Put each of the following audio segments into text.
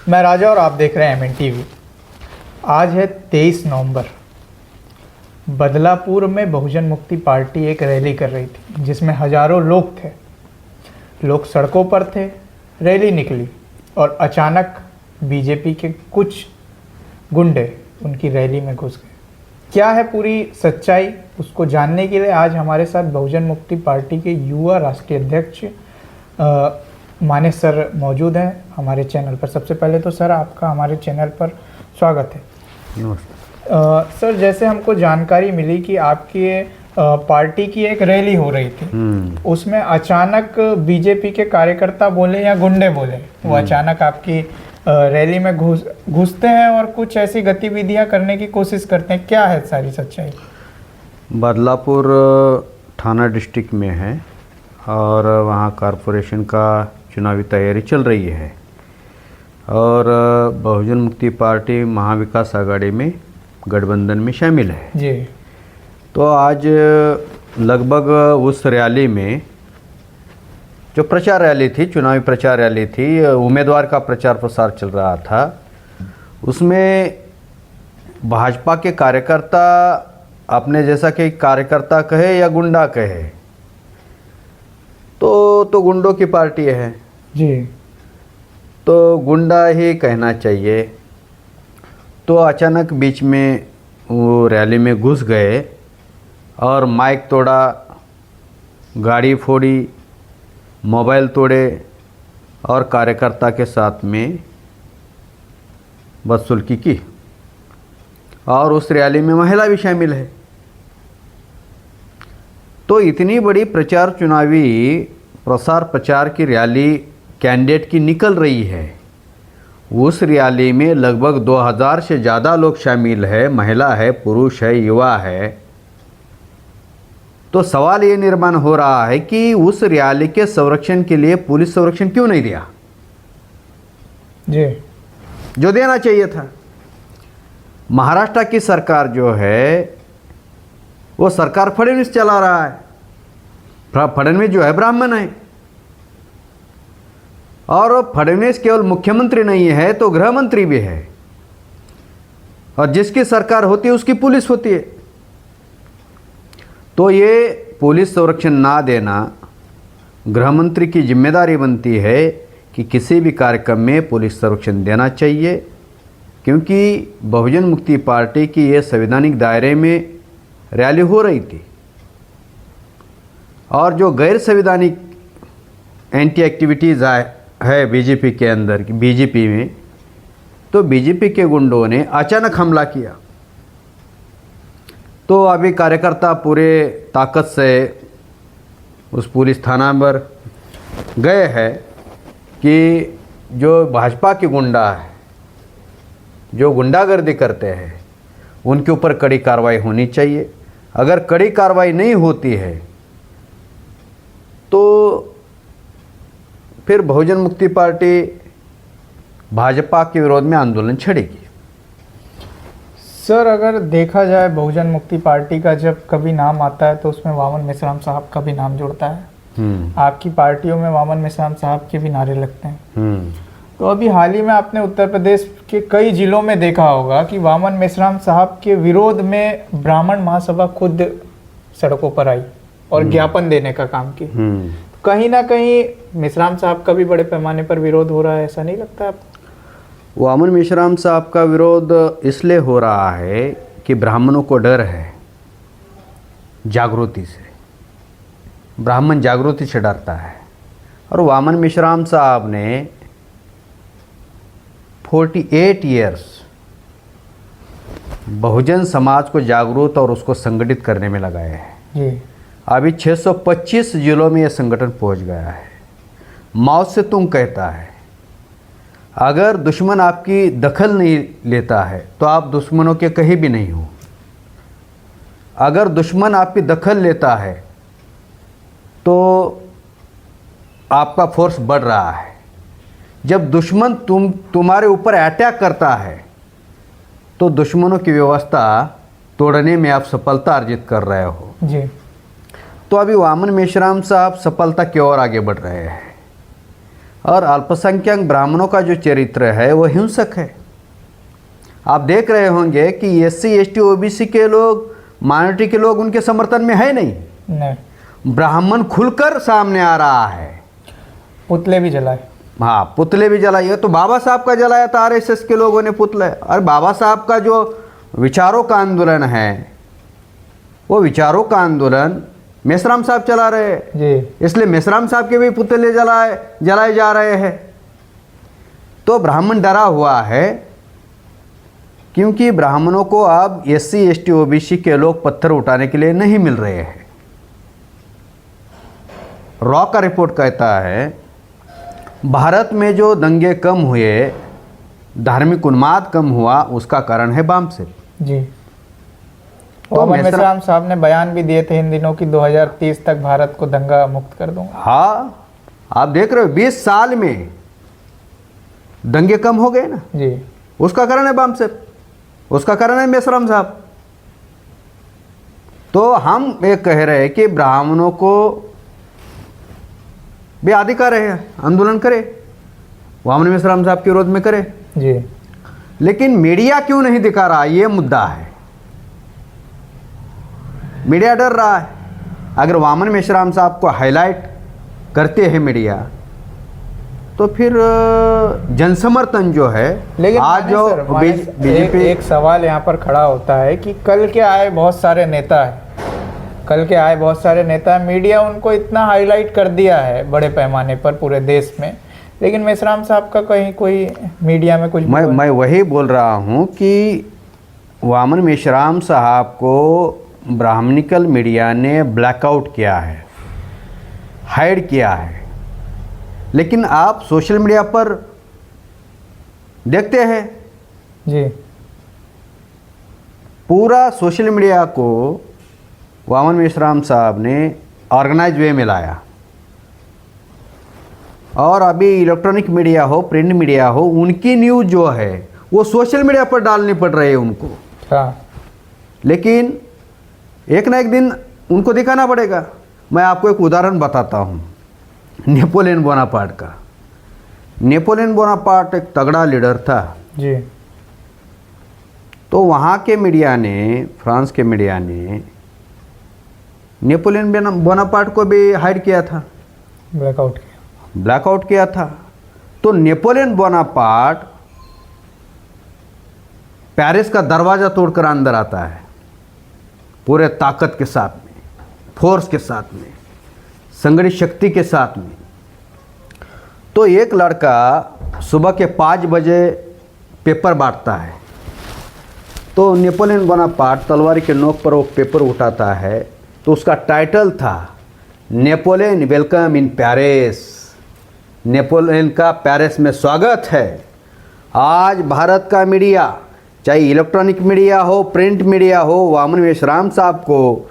मैं राजा और आप देख रहे हैं एमएन टीवी। आज है 23 नवंबर। बदलापुर में बहुजन मुक्ति पार्टी एक रैली कर रही थी जिसमें हजारों लोग थे। लोग सड़कों पर थे, रैली निकली और अचानक बीजेपी के कुछ गुंडे उनकी रैली में घुस गए। क्या है पूरी सच्चाई, उसको जानने के लिए आज हमारे साथ बहुजन मुक्ति पार्टी के युवा राष्ट्रीय अध्यक्ष माने सर मौजूद हैं हमारे चैनल पर। सबसे पहले तो सर आपका हमारे चैनल पर स्वागत है। नमस्कार। सर, जैसे हमको जानकारी मिली कि आपकी पार्टी की एक रैली हो रही थी, उसमें अचानक बीजेपी के कार्यकर्ता बोले या गुंडे बोले, वो अचानक आपकी रैली में घुसते हैं और कुछ ऐसी गतिविधियां करने की कोशिश करते हैं। क्या है सारी सच्चाई? बदलापुर थाना डिस्ट्रिक्ट में है और वहाँ कॉरपोरेशन का चुनावी तैयारी चल रही है और बहुजन मुक्ति पार्टी महाविकास आघाड़ी में गठबंधन में शामिल है जी। तो आज लगभग उस रैली में जो प्रचार रैली थी, चुनावी प्रचार रैली थी, उम्मीदवार का प्रचार प्रसार चल रहा था, उसमें भाजपा के कार्यकर्ता अपने जैसा कि कार्यकर्ता कहे या गुंडा कहे तो गुंडों की पार्टी है जी, तो गुंडा ही कहना चाहिए। तो अचानक बीच में वो रैली में घुस गए और माइक तोड़ा, गाड़ी फोड़ी, मोबाइल तोड़े और कार्यकर्ता के साथ में बदसलूकी की। और उस रैली में महिला भी शामिल है। तो इतनी बड़ी चुनावी प्रसार प्रचार की रैली कैंडिडेट की निकल रही है। उस रैली में लगभग 2000 से ज़्यादा लोग शामिल है, महिला है, पुरुष है, युवा है। तो सवाल ये निर्माण हो रहा है कि उस रैली के संरक्षण के लिए पुलिस संरक्षण क्यों नहीं दिया जी, जो देना चाहिए था। महाराष्ट्र की सरकार जो है वो सरकार फडणवीस चला रहा है। फडणवीस जो है ब्राह्मण है और फडणवीस केवल मुख्यमंत्री नहीं है तो गृह मंत्री भी है और जिसकी सरकार होती है उसकी पुलिस होती है। तो ये पुलिस संरक्षण ना देना गृह मंत्री की जिम्मेदारी बनती है कि किसी भी कार्यक्रम में पुलिस संरक्षण देना चाहिए, क्योंकि बहुजन मुक्ति पार्टी की ये संवैधानिक दायरे में रैली हो रही थी और जो गैर संवैधानिक एंटी एक्टिविटीज़ है बीजेपी के अंदर, बीजेपी में, तो बीजेपी के गुंडों ने अचानक हमला किया। तो अभी कार्यकर्ता पूरे ताकत से उस पुलिस थाना पर गए हैं कि जो भाजपा के गुंडा है, जो गुंडागर्दी करते हैं, उनके ऊपर कड़ी कार्रवाई होनी चाहिए। अगर कड़ी कार्रवाई नहीं होती है तो फिर बहुजन मुक्ति पार्टी भाजपा के विरोध में आंदोलन छेड़ेगी। सर, अगर देखा जाए बहुजन मुक्ति पार्टी का जब कभी नाम आता है तो उसमें वामन मेश्राम साहब का भी नाम जुड़ता है। आपकी पार्टियों में वामन मेश्राम साहब के भी नारे लगते हैं। तो अभी हाल ही में आपने उत्तर प्रदेश के कई जिलों में देखा होगा कि वामन मेश्राम साहब के विरोध में ब्राह्मण महासभा खुद सड़कों पर आई और ज्ञापन देने का काम किया। कहीं ना कहीं मेश्राम साहब का भी बड़े पैमाने पर विरोध हो रहा है, ऐसा नहीं लगता आपको? वामन मेश्राम साहब का विरोध इसलिए हो रहा है कि ब्राह्मणों को डर है जागृति से। ब्राह्मण जागृति से डरता है और वामन मेश्राम साहब ने 48 ईयर्स बहुजन समाज को जागरूक और उसको संगठित करने में लगाए हैं जी। अभी 625 जिलों में यह संगठन पहुंच गया है। मौत से तुम कहता है। अगर दुश्मन आपकी दखल नहीं लेता है तो आप दुश्मनों के कहीं भी नहीं हो। अगर दुश्मन आपकी दखल लेता है तो आपका फोर्स बढ़ रहा है। जब दुश्मन तुम्हारे ऊपर अटैक करता है तो दुश्मनों की व्यवस्था तोड़ने में आप सफलता अर्जित कर रहे हो जी। तो अभी वामन मेश्राम साहब सफलता की ओर आगे बढ़ रहे हैं। और अल्पसंख्यक ब्राह्मणों का जो चरित्र है वो हिंसक है। आप देख रहे होंगे कि SC ST OBC के लोग, माइनॉरिटी के लोग उनके समर्थन में है नहीं। ब्राह्मण खुलकर सामने आ रहा है। पुतले भी जलाए। हाँ, पुतले भी जलाए। तो बाबा साहब का जलाया था RSS के लोगों ने पुतले। और बाबा साहब का जो विचारों का आंदोलन है, वो विचारों का आंदोलन मेश्राम साहब चला रहे हैं जी। इसलिए मेश्राम साहब के भी पुतले जलाए जा रहे हैं। तो ब्राह्मण डरा हुआ है, क्योंकि ब्राह्मणों को अब SC ST OBC के लोग पत्थर उठाने के लिए नहीं मिल रहे हैं। रॉ का रिपोर्ट कहता है भारत में जो दंगे कम हुए, धार्मिक उन्माद कम हुआ, उसका कारण है बामसेन जी। तो वामन मेश्राम साहब ने बयान भी दिए थे इन दिनों की 2030 तक भारत को दंगा मुक्त कर दूंगा। हाँ, आप देख रहे हो 20 साल में दंगे कम हो गए ना जी। उसका कारण है बामसेन, उसका कारण है मेश्राम साहब। तो हम ये कह रहे हैं कि ब्राह्मणों को भी अधिकार है, आंदोलन करे, वामन मेश्राम साहब के विरोध में करे जी। लेकिन मीडिया क्यों नहीं दिखा रहा, ये मुद्दा है। मीडिया डर रहा है। अगर वामन मेश्राम साहब को हाईलाइट करते हैं मीडिया, तो फिर जनसमर्थन जो है, लेकिन आज जो बीजेपी एक सवाल यहाँ पर खड़ा होता है कि कल के आए बहुत सारे नेता है, कल के आए बहुत सारे नेता, मीडिया उनको इतना हाईलाइट कर दिया है बड़े पैमाने पर पूरे देश में, लेकिन मेश्राम साहब का कहीं कोई मीडिया में कुछ मैं वही बोल रहा हूँ कि वामन मेश्राम साहब को ब्राह्मणिकल मीडिया ने ब्लैकआउट किया है, हाइड किया है। लेकिन आप सोशल मीडिया पर देखते हैं जी, पूरा सोशल मीडिया को वामन मेश्राम साहब ने ऑर्गेनाइज वे में लाया। और अभी इलेक्ट्रॉनिक मीडिया हो, प्रिंट मीडिया हो, उनकी न्यूज़ जो है वो सोशल मीडिया पर डालनी पड़ रही है उनको। हाँ। लेकिन एक ना एक दिन उनको दिखाना पड़ेगा। मैं आपको एक उदाहरण बताता हूँ नेपोलियन बोनापार्ट का। नेपोलियन बोनापार्ट एक तगड़ा लीडर था जी। तो वहाँ के मीडिया ने, फ्रांस के मीडिया ने नेपोलियन बोनापार्ट को भी हाइड किया था, ब्लैकआउट किया था। तो नेपोलियन बोनापार्ट पेरिस का दरवाज़ा तोड़कर अंदर आता है पूरे ताकत के साथ में, फोर्स के साथ में, संगठित शक्ति के साथ में। तो एक लड़का सुबह के 5 बजे पेपर बांटता है। तो नेपोलियन बोनापार्ट तलवार के नोक पर वो पेपर उठाता है, तो उसका टाइटल था Napoleon welcome in Paris. Napoleon का पेरिस में स्वागत है। आज भारत का मीडिया, चाहे इलेक्ट्रॉनिक मीडिया हो, प्रिंट मीडिया हो, वामन मेश्राम साहब को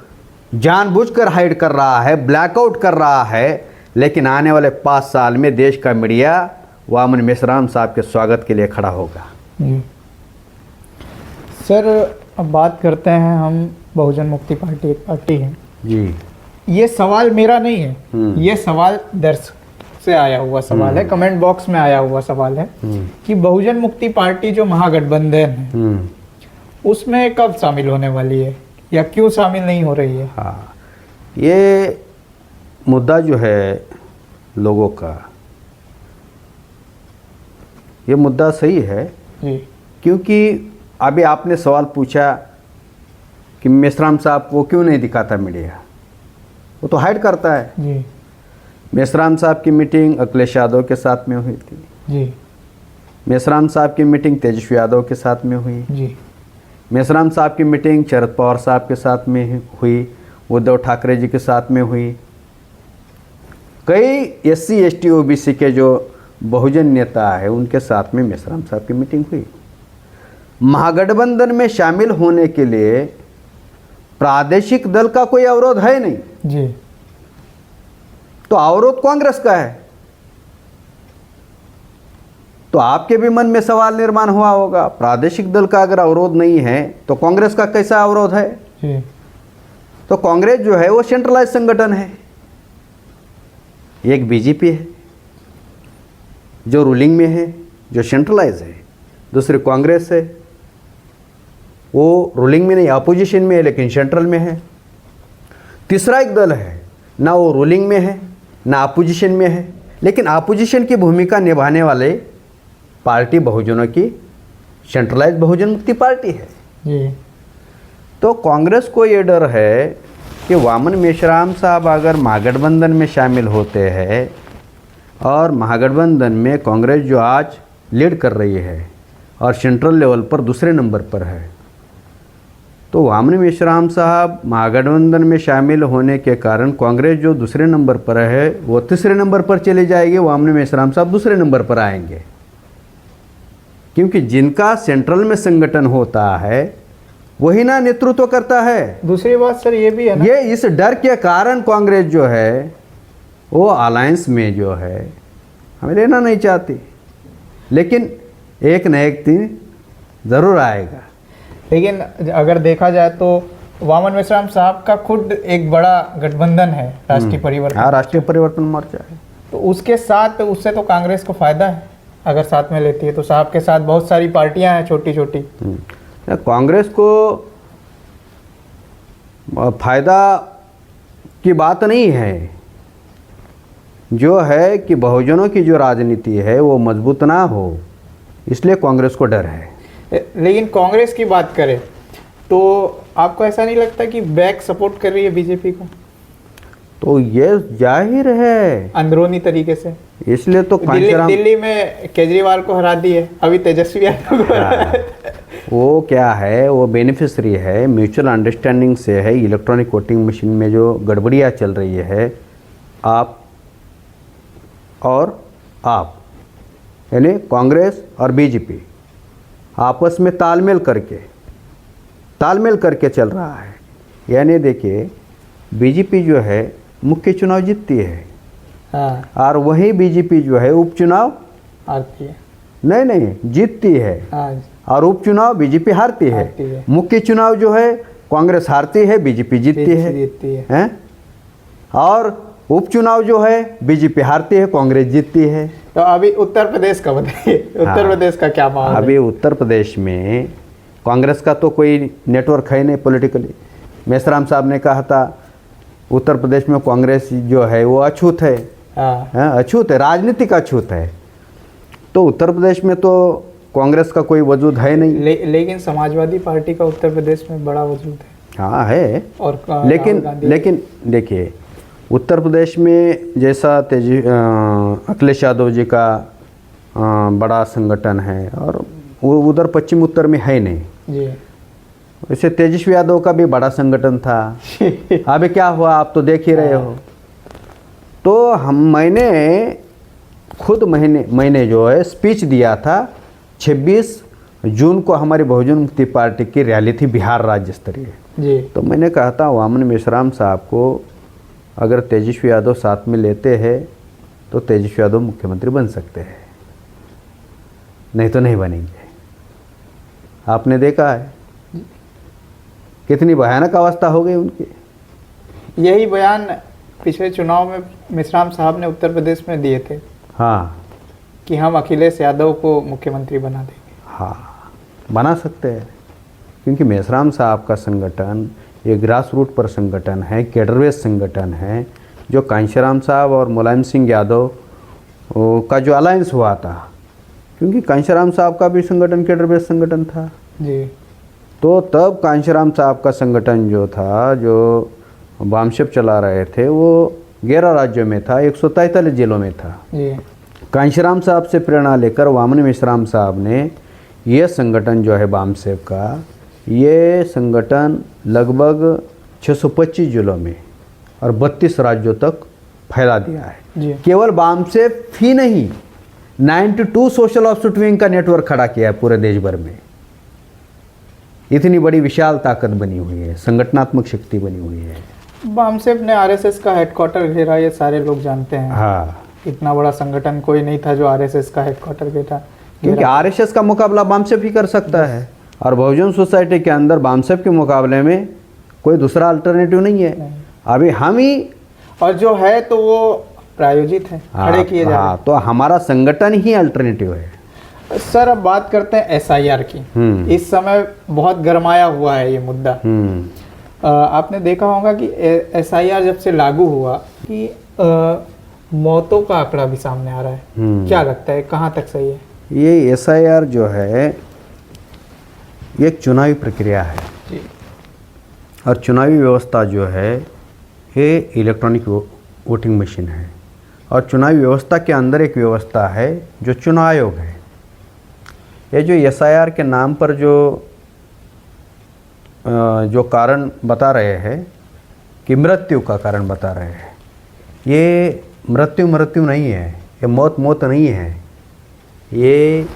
जानबूझकर हाइड कर रहा है, ब्लैकआउट कर रहा है। लेकिन आने वाले 5 साल में देश का मीडिया वामन मेश्राम साहब के स्वागत के लिए खड़ा होगा। सर, अब बात करते हैं हम, बहुजन मुक्ति पार्टी एक पार्टी है जी। ये सवाल मेरा नहीं है, ये सवाल दर्शक से आया हुआ सवाल है, कमेंट बॉक्स में आया हुआ सवाल है कि बहुजन मुक्ति पार्टी जो महागठबंधन है उसमें कब शामिल होने वाली है या क्यों शामिल नहीं हो रही है। हाँ, ये मुद्दा जो है लोगों का, ये मुद्दा सही है जी। क्योंकि अभी आपने सवाल पूछा कि मेश्राम साहब को क्यों नहीं दिखाता मीडिया, वो तो हाइड करता है जी। मेश्राम साहब की मीटिंग अखिलेश यादव के साथ में हुई थी जी। मेश्राम साहब की मीटिंग तेजस्वी यादव के साथ में हुई जी। मेश्राम साहब की मीटिंग शरद पवार साहब के साथ में हुई, उद्धव ठाकरे जी के साथ में हुई। कई SC ST OBC के जो बहुजन नेता है उनके साथ में मेश्राम साहब की मीटिंग हुई। महागठबंधन में शामिल होने के लिए प्रादेशिक दल का कोई अवरोध है नहीं जी। तो अवरोध कांग्रेस का है। तो आपके भी मन में सवाल निर्माण हुआ होगा, प्रादेशिक दल का अगर अवरोध नहीं है तो कांग्रेस का कैसा अवरोध है जी। तो कांग्रेस जो है वो सेंट्रलाइज संगठन है, एक बीजेपी है, जो रूलिंग में है, जो सेंट्रलाइज है। दूसरी कांग्रेस है, वो रूलिंग में नहीं, अपोजिशन में है लेकिन सेंट्रल में है। तीसरा एक दल है, ना वो रूलिंग में है ना अपोजिशन में है, लेकिन अपोजिशन की भूमिका निभाने वाले पार्टी बहुजनों की सेंट्रलाइज बहुजन मुक्ति पार्टी है जी। तो कांग्रेस को ये डर है कि वामन मेश्राम साहब अगर महागठबंधन में शामिल होते हैं और महागठबंधन में कांग्रेस जो आज लीड कर रही है और सेंट्रल लेवल पर दूसरे नंबर पर है, तो वामन मेश्राम साहब महागठबंधन में शामिल होने के कारण कांग्रेस जो दूसरे नंबर पर है वो तीसरे नंबर पर चले जाएगी, वामन मेश्राम साहब दूसरे नंबर पर आएंगे। क्योंकि जिनका सेंट्रल में संगठन होता है वही ना नेतृत्व करता है। दूसरी बात सर ये भी है ना, ये इस डर के कारण कांग्रेस जो है वो अलायंस में जो है हमें लेना नहीं चाहती, लेकिन एक न एक दिन ज़रूर आएगा। लेकिन अगर देखा जाए तो वामन मेश्राम साहब का खुद एक बड़ा गठबंधन है राष्ट्रीय परिवर्तन। हाँ, राष्ट्रीय परिवर्तन मोर्चा है। तो उसके साथ उससे तो कांग्रेस को फायदा है अगर साथ में लेती है, तो साहब के साथ बहुत सारी पार्टियां हैं छोटी छोटी। कांग्रेस को फायदा की बात नहीं है, जो है कि बहुजनों की जो राजनीति है वो मजबूत ना हो, इसलिए कांग्रेस को डर है। लेकिन कांग्रेस की बात करें तो आपको ऐसा नहीं लगता कि बैक सपोर्ट कर रही है बीजेपी को? तो ये जाहिर है अंदरूनी तरीके से, इसलिए तो दिल्ली में केजरीवाल को हरा दी है, अभी तेजस्वी यादव को हरा है। वो क्या है, वो बेनिफिशरी है, म्यूचुअल अंडरस्टैंडिंग से है। इलेक्ट्रॉनिक वोटिंग मशीन में जो गड़बड़ियाँ चल रही है, आप और आप यानी कांग्रेस और बीजेपी आपस में तालमेल करके चल रहा है। यानी देखिए, बीजेपी जो है मुख्य चुनाव जीतती है, हाँ, और वही बीजेपी जो है उपचुनाव हारती है। नहीं जीतती है, हाँ, और उपचुनाव बीजेपी हारती है। मुख्य चुनाव जो है कांग्रेस हारती है, बीजेपी जीतती है, हैं? और उपचुनाव जो है बीजेपी हारती है, कांग्रेस जीतती है। तो अभी उत्तर प्रदेश का बताइए, उत्तर प्रदेश का क्या माहौल है? अभी उत्तर प्रदेश में कांग्रेस का तो कोई नेटवर्क है नहीं पॉलिटिकली। मेश्राम साहब ने कहा था उत्तर प्रदेश में कांग्रेस जो है वो अछूत है, अछूत है, राजनीतिक अछूत है। तो उत्तर प्रदेश में तो कांग्रेस का कोई वजूद है नहीं। लेकिन समाजवादी पार्टी का उत्तर प्रदेश में बड़ा वजूद है। हाँ है, और लेकिन देखिए, उत्तर प्रदेश में जैसा अखिलेश यादव जी का बड़ा संगठन है, और वो उधर पश्चिम उत्तर में है नहीं जी। वैसे तेजस्वी यादव का भी बड़ा संगठन था। अभी क्या हुआ आप तो देख ही रहे हो। तो मैंने खुद महीने जो है स्पीच दिया था। 26 जून को हमारी बहुजन मुक्ति पार्टी की रैली थी बिहार राज्य स्तरीय जी। तो मैंने कहा था वामन मेश्राम साहब को अगर तेजस्वी यादव साथ में लेते हैं तो तेजस्वी यादव मुख्यमंत्री बन सकते हैं, नहीं तो नहीं बनेंगे। आपने देखा है कितनी भयानक अवस्था हो गई उनकी। यही बयान पिछले चुनाव में मेश्राम साहब ने उत्तर प्रदेश में दिए थे, हाँ, कि हम अखिलेश यादव को मुख्यमंत्री बना देंगे। हाँ, बना सकते हैं, क्योंकि मेश्राम साहब का संगठन ये ग्रास रूट पर संगठन है, कैडर बेस संगठन है। जो कांशीराम साहब और मुलायम सिंह यादव का जो अलायंस हुआ था, क्योंकि कांशीराम साहब का भी संगठन कैडर बेस संगठन था जी। तो तब कांशीराम साहब का संगठन जो था, जो वामशेप चला रहे थे, वो 11 राज्यों में था, 143 जिलों में था जी। कांशीराम साहब से प्रेरणा लेकर वामन मेश्राम साहब ने ये संगठन जो है वामशेप का, ये संगठन लगभग 625 जिलों में और 32 राज्यों तक फैला दिया है जी। केवल वामशेप ही नहीं, 92 सोशल ऑफसेट विंग का नेटवर्क खड़ा किया है पूरे देश भर में। इतनी बड़ी विशाल ताकत बनी हुई है, संगठनात्मक शक्ति बनी हुई है। वामशेप ने आरएसएस का हेडक्वार्टर घेरा, ये सारे लोग जानते हैं। हाँ, इतना बड़ा संगठन कोई नहीं था जो आरएसएस का हेडक्वार्टर घेरा। क्योंकि आरएसएस का मुकाबला वामशेप ही कर सकता है, और बहुजन सोसाइटी के अंदर वामशेप के मुकाबले में कोई दूसरा अल्टरनेटिव नहीं है। अभी हम ही, और जो है तो वो प्रायोजित है, खड़े किए जा हाँ, तो हमारा संगठन ही अल्टरनेटिव है। रहे हैं। सर अब बात करते हैं एसआईआर की। इस समय बहुत गरमाया हुआ है ये मुद्दा। आपने देखा होगा कि एसआईआर जब से लागू हुआ कि मौतों का आंकड़ा भी सामने आ रहा है। क्या लगता है कहाँ तक सही है? ये एसआईआर जो है ये एक चुनावी प्रक्रिया है जी। और चुनावी व्यवस्था जो है ये इलेक्ट्रॉनिक वोटिंग मशीन है और चुनावी व्यवस्था के अंदर एक व्यवस्था है जो चुनाव आयोग है। ये जो एसआईआर के नाम पर जो कारण बता रहे हैं कि मृत्यु का कारण बता रहे हैं, ये मृत्यु नहीं है, ये मौत नहीं है, ये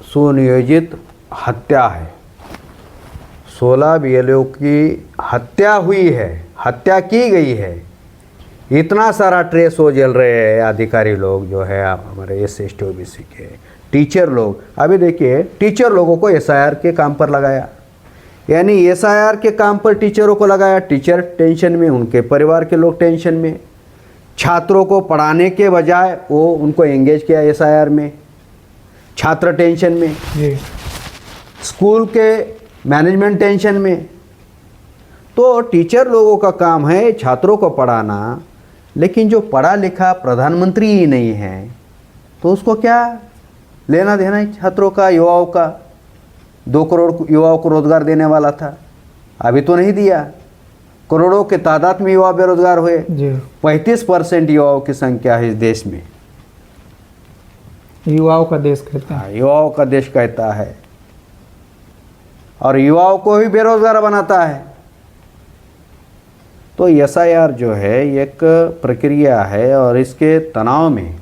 सुनियोजित हत्या है। 16 बीएलओ की हत्या हुई है, हत्या की गई है। इतना सारा ट्रेस हो जल रहे हैं अधिकारी लोग जो है हमारे SC OBC के टीचर लोग। अभी देखिए टीचर लोगों को एसआईआर के काम पर लगाया, यानी एसआईआर के काम पर टीचरों को लगाया। टीचर टेंशन में, उनके परिवार के लोग टेंशन में, छात्रों को पढ़ाने के बजाय वो उनको एंगेज किया एसआईआर में, छात्र टेंशन में, स्कूल के मैनेजमेंट टेंशन में। तो टीचर लोगों का काम है छात्रों को पढ़ाना, लेकिन जो पढ़ा लिखा प्रधानमंत्री ही नहीं है तो उसको क्या लेना देना है छात्रों का, युवाओं का? 2 करोड़ युवाओं को रोजगार देने वाला था, अभी तो नहीं दिया। करोड़ों के तादाद में युवा बेरोजगार हुए। 35% युवाओं की संख्या है इस देश में। युवाओं का देश कहते हैं। युवाओं का देश कहता है और युवाओं को ही बेरोजगार बनाता है। तो एसआईआर जो है एक प्रक्रिया है और इसके तनाव में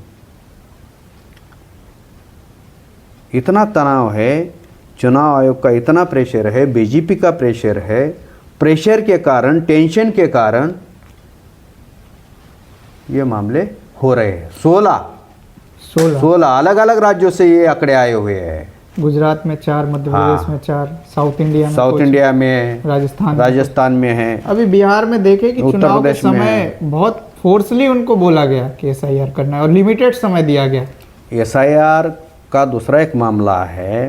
इतना तनाव है, चुनाव आयोग का इतना प्रेशर है, बीजेपी का प्रेशर है। प्रेशर के कारण, टेंशन के कारण ये मामले हो रहे हैं। 16 अलग अलग राज्यों से ये आंकड़े आए हुए हैं। गुजरात में 4, मध्य प्रदेश में 4, साउथ इंडिया में राजस्थान में है। अभी बिहार में देखे कि चुनाव के समय बहुत फोर्सली उनको बोला गया कि एसआईआर करना है और लिमिटेड समय दिया गया। एसआईआर का दूसरा एक मामला है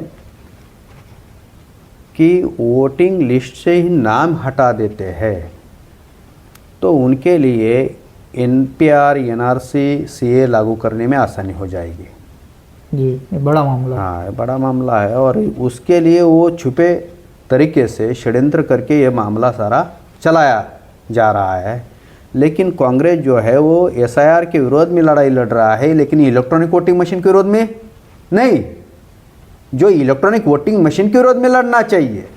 कि वोटिंग लिस्ट से ही नाम हटा देते हैं तो उनके लिए एनपीआर, एनआरसी, सीए लागू करने में आसानी हो जाएगी। जी, ये बड़ा मामला। हाँ, ये बड़ा मामला है और उसके लिए वो छुपे तरीके से षड्यंत्र करके ये मामला सारा चलाया जा रहा है। लेकिन कांग्रेस जो है वो एसआईआर के विरोध में लड़ाई लड़ रहा है, लेकिन इलेक्ट्रॉनिक वोटिंग मशीन के विरोध में नहीं। जो इलेक्ट्रॉनिक वोटिंग मशीन के विरोध में लड़ना चाहिए,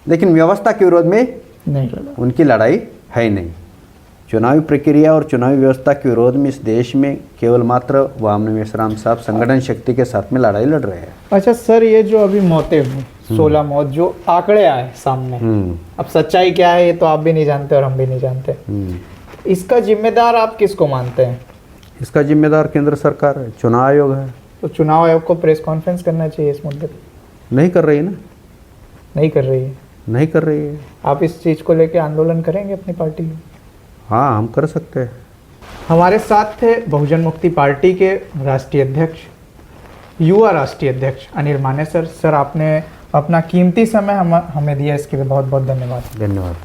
लेकिन व्यवस्था के विरोध में नहीं लड़ा, उनकी लड़ाई है नहीं। चुनावी प्रक्रिया और चुनावी व्यवस्था के विरोध में इस देश में केवल मात्र वामन मेश्राम साहब संगठन शक्ति के साथ में लड़ाई लड़ रहे हैं। अच्छा सर, ये जो अभी मौतें हुई 16 मौत, जो आंकड़े आए सामने, अब सच्चाई क्या है ये तो आप भी नहीं जानते और हम भी नहीं जानते। इसका जिम्मेदार आप किसको मानते हैं? इसका जिम्मेदार केंद्र सरकार है, चुनाव आयोग है। तो चुनाव आयोग को प्रेस कॉन्फ्रेंस करना चाहिए इस मुद्दे पर। नहीं कर रही है ना, नहीं कर रही है। नहीं कर रही है। आप इस चीज़ को लेकर आंदोलन करेंगे अपनी पार्टी में? हाँ, हम कर सकते हैं। हमारे साथ थे बहुजन मुक्ति पार्टी के राष्ट्रीय अध्यक्ष, युवा राष्ट्रीय अध्यक्ष अनिल मानेसर। सर, आपने अपना कीमती समय हमें दिया, इसके लिए बहुत बहुत धन्यवाद। धन्यवाद।